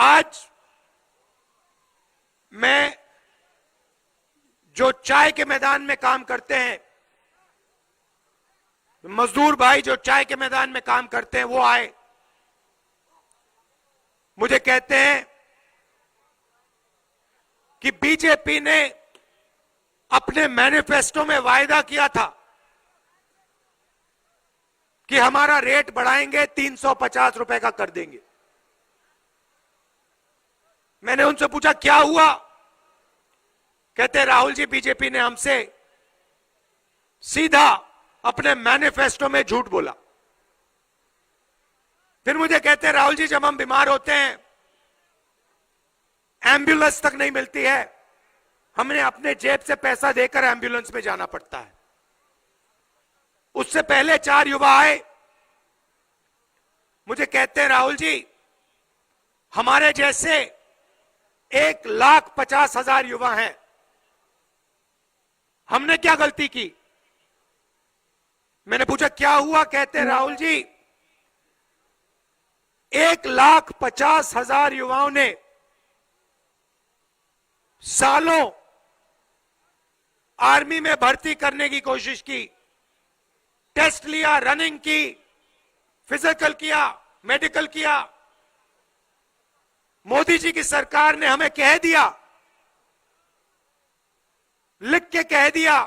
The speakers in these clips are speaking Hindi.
आज मैं जो चाय के मैदान में काम करते हैं, मजदूर भाई जो चाय के मैदान में काम करते हैं, वो आए, मुझे कहते हैं कि बीजेपी ने अपने मैनिफेस्टो में वायदा किया था कि हमारा रेट बढ़ाएंगे, 350 रुपए का कर देंगे। मैंने उनसे पूछा क्या हुआ? कहते राहुल जी, बीजेपी ने हमसे सीधा अपने मैनिफेस्टो में झूठ बोला। फिर मुझे कहते राहुल जी, जब हम बीमार होते हैं, एम्बुलेंस तक नहीं मिलती है, हमने अपने जेब से पैसा देकर एम्बुलेंस में जाना पड़ता है। उससे पहले 4 युवा आए, मुझे कहते हैं राहुल जी, हमारे जैसे 1,50,000 युवा हैं, हमने क्या गलती की? मैंने पूछा क्या हुआ? कहते राहुल जी, 1,50,000 युवाओं ने सालों आर्मी में भर्ती करने की कोशिश की, टेस्ट लिया, रनिंग की, फिजिकल किया, मेडिकल किया। मोदी जी की सरकार ने हमें कह दिया, लिख के कह दिया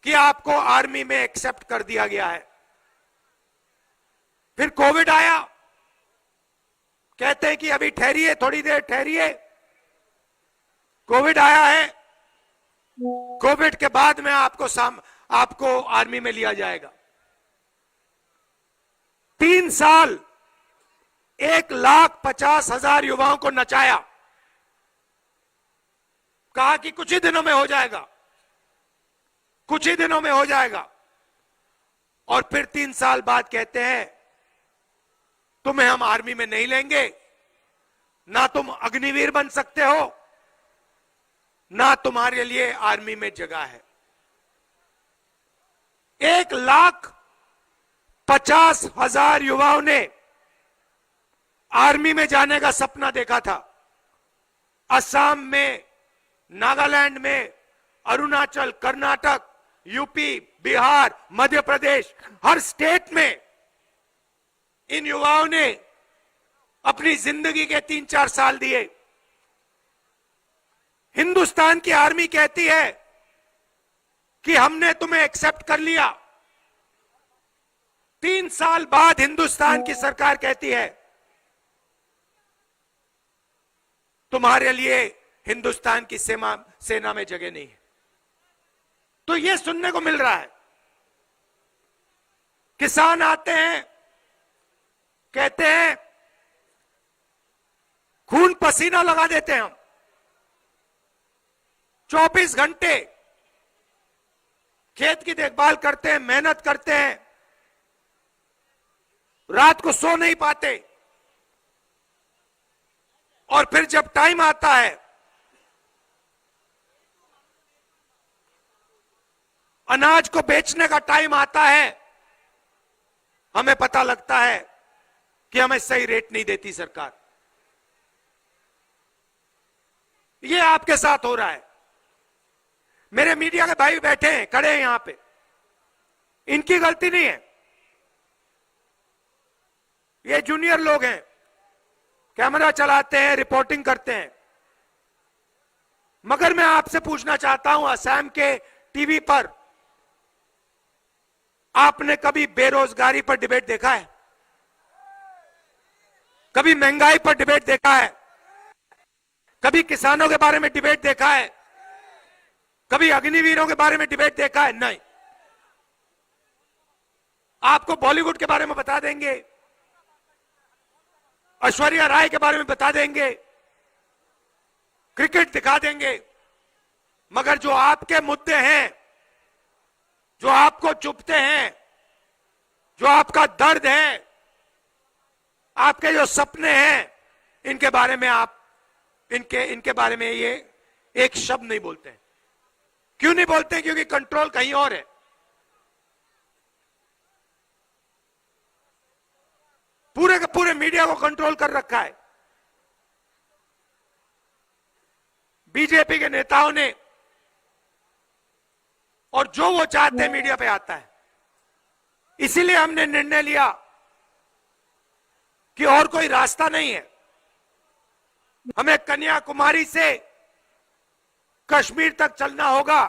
कि आपको आर्मी में एक्सेप्ट कर दिया गया है। फिर कोविड आया, कहते हैं कि अभी ठहरिए, थोड़ी देर ठहरिए। कोविड आया है, कोविड के बाद में आपको आर्मी में लिया जाएगा। 3 साल 1,50,000 युवाओं को नचाया, कहा कि कुछ ही दिनों में हो जाएगा, कुछ ही दिनों में हो जाएगा। और फिर 3 साल बाद कहते हैं तुम्हें हम आर्मी में नहीं लेंगे, ना तुम अग्निवीर बन सकते हो, ना तुम्हारे लिए आर्मी में जगह है। 1,50,000 युवाओं ने आर्मी में जाने का सपना देखा था। असम में, नागालैंड में, अरुणाचल, कर्नाटक, यूपी, बिहार, मध्य प्रदेश, हर स्टेट में इन युवाओं ने अपनी जिंदगी के 3-4 साल दिए। हिंदुस्तान की आर्मी कहती है कि हमने तुम्हें एक्सेप्ट कर लिया। 3 साल बाद हिंदुस्तान की सरकार कहती है तुम्हारे लिए हिंदुस्तान की सेना में जगह नहीं है। तो यह सुनने को मिल रहा है। किसान आते हैं, कहते हैं खून पसीना लगा देते हैं हम, 24 घंटे खेत की देखभाल करते हैं, मेहनत करते हैं, रात को सो नहीं पाते, और फिर जब टाइम आता है, अनाज को बेचने का टाइम आता है, हमें पता लगता है कि हमें सही रेट नहीं देती सरकार। यह आपके साथ हो रहा है। मेरे मीडिया के भाई बैठे हैं, खड़े हैं यहां पे, इनकी गलती नहीं है। ये जूनियर लोग हैं, कैमरा चलाते हैं, रिपोर्टिंग करते हैं। मगर मैं आपसे पूछना चाहता हूं, असम के टीवी पर आपने कभी बेरोजगारी पर डिबेट देखा है? कभी महंगाई पर डिबेट देखा है? कभी किसानों के बारे में डिबेट देखा है? कभी अग्निवीरों के बारे में डिबेट देखा है? नहीं। आपको बॉलीवुड के बारे में बता देंगे, ऐश्वर्या राय के बारे में बता देंगे, क्रिकेट दिखा देंगे, मगर जो आपके मुद्दे हैं, जो आपको चुभते हैं, जो आपका दर्द है, आपके जो सपने हैं, इनके बारे में आप इनके बारे में ये एक शब्द नहीं बोलते हैं। क्यों नहीं बोलते? क्योंकि कंट्रोल कहीं और है। पूरे के पूरे मीडिया को कंट्रोल कर रखा है। बीजेपी के नेताओं ने, और जो वो चाहते हैं मीडिया पे आता है। इसीलिए हमने निर्णय लिया कि और कोई रास्ता नहीं है, हमें कन्याकुमारी से कश्मीर तक चलना होगा,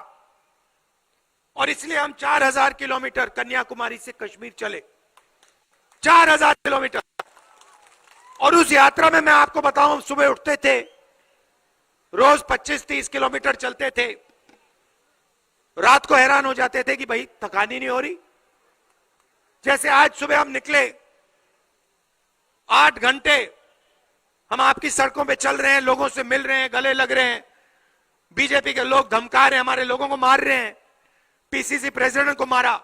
और इसलिए हम 4000 किलोमीटर कन्याकुमारी से कश्मीर चले, 4000 किलोमीटर। और उस यात्रा में मैं आपको बताऊं, सुबह उठते थे, रोज 25-30 किलोमीटर चलते थे, रात को हैरान हो जाते थे कि भाई थकान ही नहीं हो रही। जैसे आज सुबह हम निकले, 8 घंटे हम आपकी सड़कों पे चल रहे हैं, लोगों से मिल रहे हैं, गले लग रहे हैं, बीजेपी के लोग धमका रहे हैं, हमारे लोगों को मार रहे हैं, पीसीसी प्रेसिडेंट को मारा,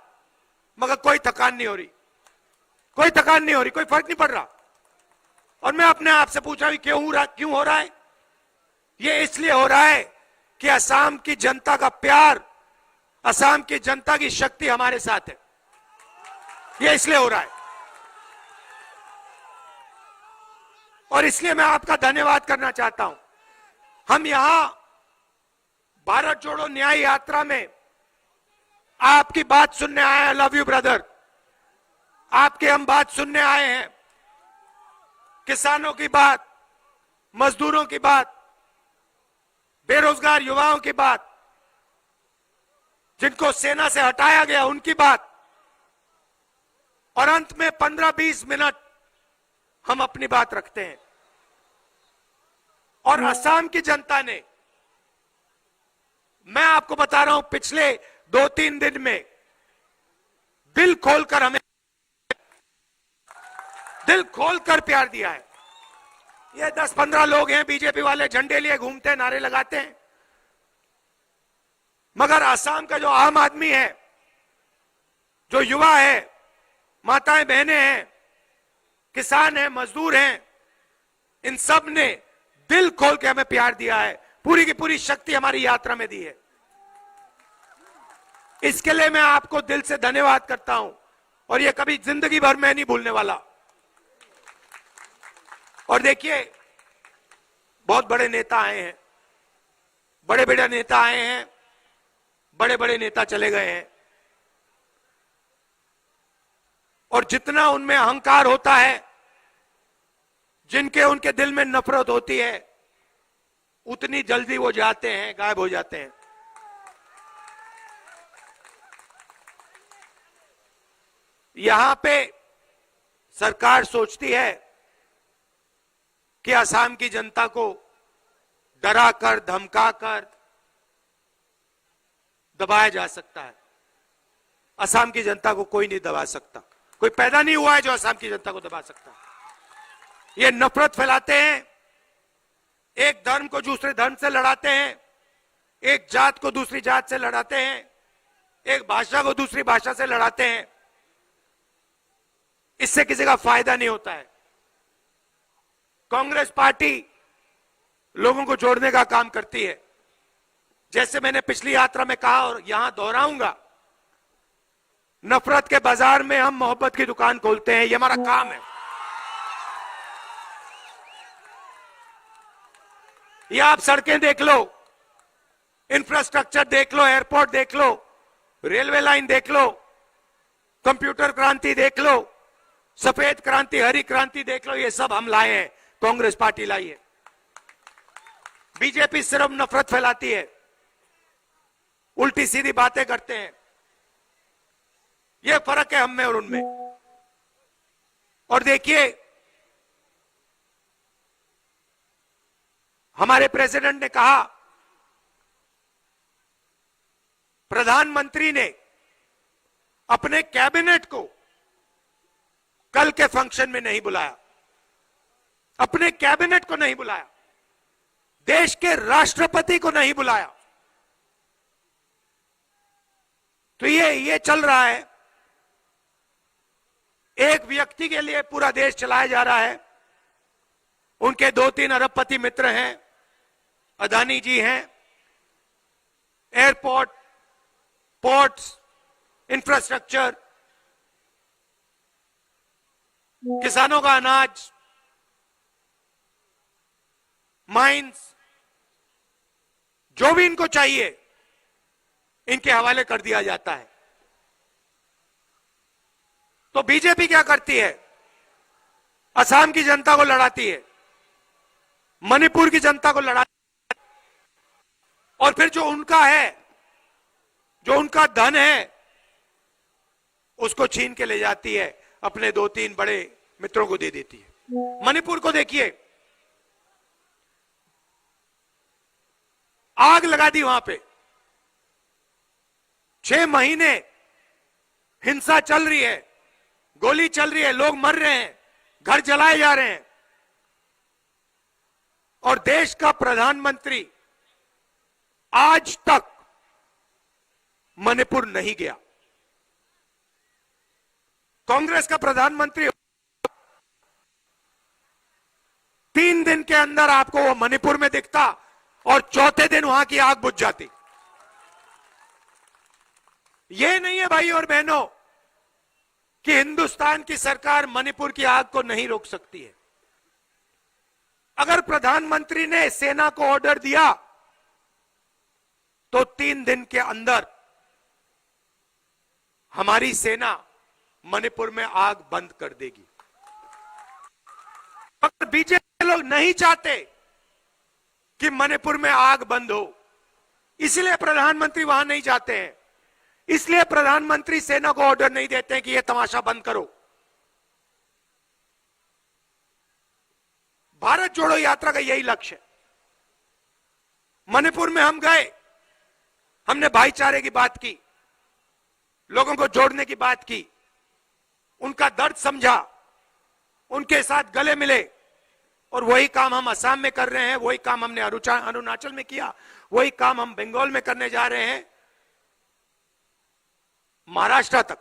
मगर कोई थकान नहीं हो रही, कोई थकान नहीं हो रही, कोई फर्क नहीं पड़ रहा। और मैं अपने आप से पूछा भी क्यों हो रहा है? ये इसलिए हो रहा है कि असम की जनता का प्यार, असम की जनता की शक्ति हमारे साथ है, ये इसलिए हो रहा है। और इसलिए मैं आपका धन्यवाद करना चाहता हूं। हम यहां भारत जोड़ो न्याय यात्रा में आपकी बात सुनने आए हैं। लव यू ब्रदर, आपके हम बात सुनने आए हैं, किसानों की बात, मजदूरों की बात, बेरोजगार युवाओं की बात, जिनको सेना से हटाया गया उनकी बात, और अंत में 15-20 मिनट हम अपनी बात रखते हैं। और असम की जनता ने, मैं आपको बता रहा हूं, पिछले 2-3 दिन में दिल खोलकर हमें, दिल खोलकर प्यार दिया है। ये 10-15 लोग हैं बीजेपी वाले, झंडे लिए घूमते हैं, नारे लगाते हैं, मगर असम का जो आम आदमी है, जो युवा है, माताएं बहनें हैं, किसान हैं, मजदूर हैं, इन सब ने दिल खोल के हमें प्यार दिया है, पूरी की पूरी शक्ति हमारी यात्रा में दी है। इसके लिए मैं आपको दिल से धन्यवाद करता हूं, और ये कभी जिंदगी भर मैं नहीं भूलने वाला। और देखिए, बहुत बड़े नेता आए हैं, बड़े बड़े नेता आए हैं, बड़े बड़े नेता चले गए हैं, और जितना उनमें अहंकार होता है, जिनके उनके दिल में नफरत होती है, उतनी जल्दी वो जाते हैं, गायब हो जाते हैं। यहां पे सरकार सोचती है कि असम की जनता को डराकर, धमकाकर दबाया जा सकता है। असम की जनता को कोई नहीं दबा सकता, कोई पैदा नहीं हुआ है जो असम की जनता को दबा सकता है। ये नफरत फैलाते हैं, एक धर्म को दूसरे धर्म से लड़ाते हैं, एक जात को दूसरी जात से लड़ाते हैं, एक भाषा को दूसरी भाषा से लड़ाते हैं। इससे किसी का फायदा नहीं होता है। कांग्रेस पार्टी लोगों को जोड़ने का काम करती है। जैसे मैंने पिछली यात्रा में कहा और यहां दोहराऊंगा, नफरत के बाजार में हम मोहब्बत की दुकान खोलते हैं, ये हमारा काम है। ये आप सड़कें देख लो, इंफ्रास्ट्रक्चर देख लो, एयरपोर्ट देख लो, रेलवे लाइन देख लो, कंप्यूटर क्रांति देख लो, सफेद क्रांति, हरी क्रांति देख लो, ये सब हम लाए हैं, कांग्रेस पार्टी लाई है। बीजेपी सिर्फ नफरत फैलाती है, उल्टी सीधी बातें करते हैं। ये फर्क है हम में और उनमें। और देखिए, हमारे प्रेसिडेंट ने कहा, प्रधानमंत्री ने अपने कैबिनेट को कल के फंक्शन में नहीं बुलाया, अपने कैबिनेट को नहीं बुलाया, देश के राष्ट्रपति को नहीं बुलाया। तो ये चल रहा है, एक व्यक्ति के लिए पूरा देश चलाया जा रहा है। उनके 2-3 अरबपति मित्र हैं, अदानी जी हैं, एयरपोर्ट, पोर्ट्स, इंफ्रास्ट्रक्चर, किसानों का अनाज, माइंस, जो भी इनको चाहिए इनके हवाले कर दिया जाता है। तो बीजेपी क्या करती है? असम की जनता को लड़ाती है, मणिपुर की जनता को लड़ाती है, और फिर जो उनका है, जो उनका धन है, उसको छीन के ले जाती है, अपने 2-3 बड़े मित्रों को दे देती है। मणिपुर को देखिए, आग लगा दी वहां पे, 6 महीने हिंसा चल रही है, गोली चल रही है, लोग मर रहे हैं, घर जलाए जा रहे हैं, और देश का प्रधानमंत्री आज तक मणिपुर नहीं गया। कांग्रेस का प्रधानमंत्री 3 दिन के अंदर आपको वो मणिपुर में दिखता और चौथे दिन वहां की आग बुझ जाती। ये नहीं है भाई और बहनों कि हिंदुस्तान की सरकार मणिपुर की आग को नहीं रोक सकती है। अगर प्रधानमंत्री ने सेना को ऑर्डर दिया तो 3 दिन के अंदर हमारी सेना मणिपुर में आग बंद कर देगी। अगर बीजेपी लोग नहीं चाहते कि मणिपुर में आग बंद हो, इसलिए प्रधानमंत्री वहां नहीं जाते हैं, इसलिए प्रधानमंत्री सेना को ऑर्डर नहीं देते हैं कि यह तमाशा बंद करो। भारत जोड़ो यात्रा का यही लक्ष्य है। मणिपुर में हम गए, हमने भाईचारे की बात की, लोगों को जोड़ने की बात की, उनका दर्द समझा, उनके साथ गले मिले, और वही काम हम असम में कर रहे हैं, वही काम हमने अरुणाचल में किया, वही काम हम बंगाल में करने जा रहे हैं, महाराष्ट्र तक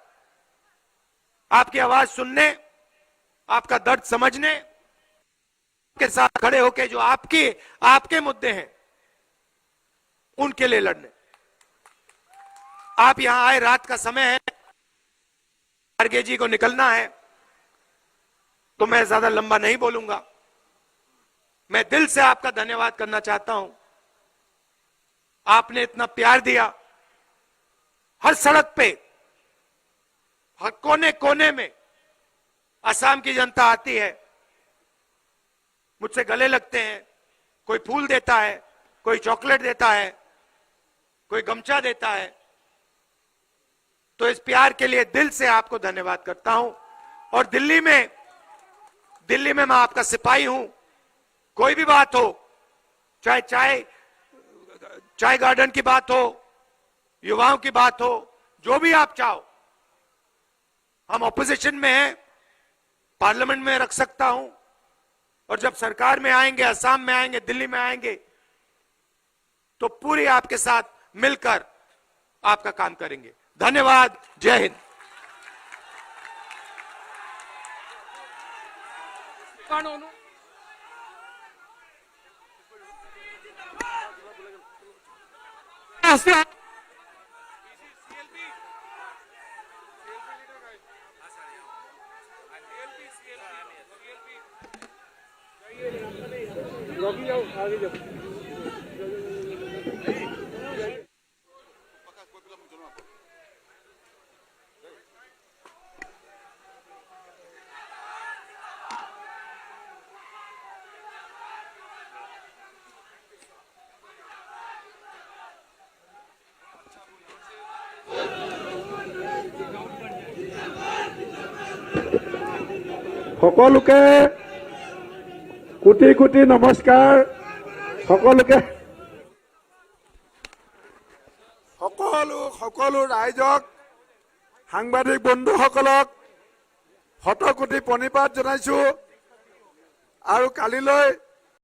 आपकी आवाज सुनने, आपका दर्द समझने के साथ खड़े होकर जो आपके मुद्दे हैं उनके लिए लड़ने। आप यहां आए, रात का समय है, खड़गे जी को निकलना है, तो मैं ज्यादा लंबा नहीं बोलूंगा। मैं दिल से आपका धन्यवाद करना चाहता हूं। आपने इतना प्यार दिया, हर सड़क पे, हर कोने कोने में असम की जनता आती है, मुझसे गले लगते हैं, कोई फूल देता है, कोई चॉकलेट देता है, कोई गमछा देता है। तो इस प्यार के लिए दिल से आपको धन्यवाद करता हूं। और दिल्ली में मैं आपका सिपाही हूं। कोई भी बात हो, चाहे चाय गार्डन की बात हो, युवाओं की बात हो, जो भी आप चाहो, हम ऑपोजिशन में हैं, पार्लियामेंट में रख सकता हूं, और जब सरकार में आएंगे, असम में आएंगे, दिल्ली में आएंगे, तो पूरी आपके साथ मिलकर आपका काम करेंगे। धन्यवाद। जय हिंद। সকলোকে কোটি কোটি নমস্কাৰ। সকলোকে সকলো ৰাইজক, সাংবাদিক বন্ধুসকলক শতকোটি প্ৰণিপাত জনাইছো। আৰু কালিলৈ